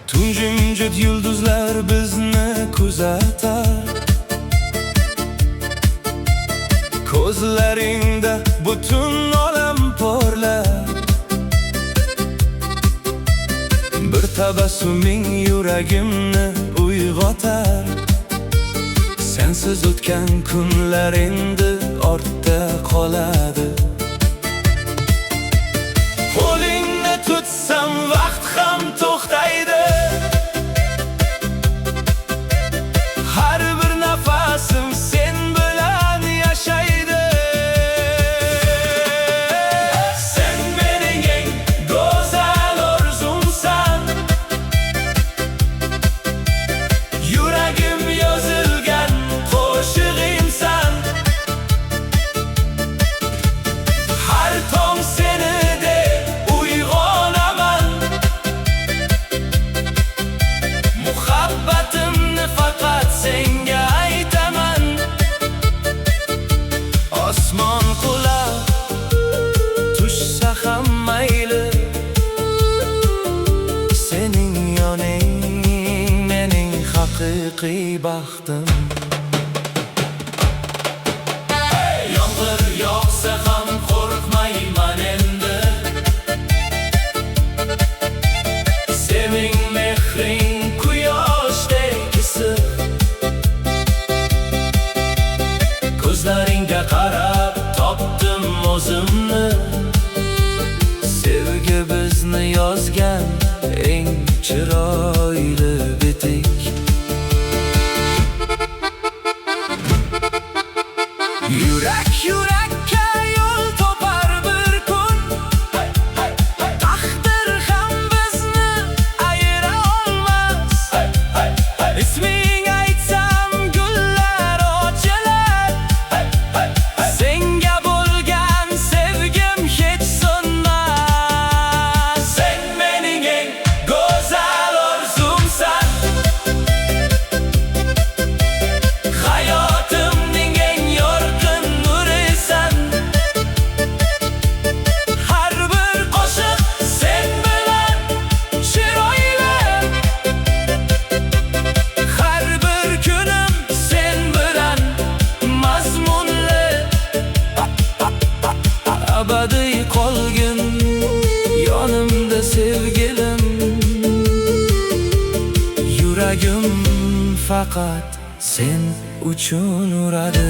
Tunjimjit yulduzlar bizni kuzatar. Ko'zlaringda butun olam porlar. Bir tabassuming yuragimni uyg'otar. Sensiz o'tgan kunlar endi ortda qoladi. Qo'lingni tutsam vaqt ham to'xtaydi. Har bir nafasim sen bilan yashaydi. Sen mening eng go'zal orzumsan. Yuragim yozilgan qo'shig'imsan. Har tong seni deb uyg'onaman. Muhabbatimni faqat senga aytaman. Osmon qulab tushsa ham mayli. Sening yoning mening haqiqiy baxtim. Yomg'ir yog'sa ham qo'rqmayman endi. Seving mehring quyoshdek issiq. Ko'zlaringga qarab topdim o'zimni. Sevgi bizni yozgan eng chiroyli bitik. Yurak yurakka yo'l topar bir kun. Taqdir ham bizni ayira olmas. Isming aytsam gullar ochilar. Senga bo'lgan sevgim hech so'nmas. Sen mening eng go'zal orzumsan. Hayotimning eng yorqin nurisan. Har bir qo'shiq sen bilan chiroyli. Har bir kunim sen bilan mazmunli. Abadiy qolgin yonimda sevgilim. Yuragim faqat sen uchun uradi.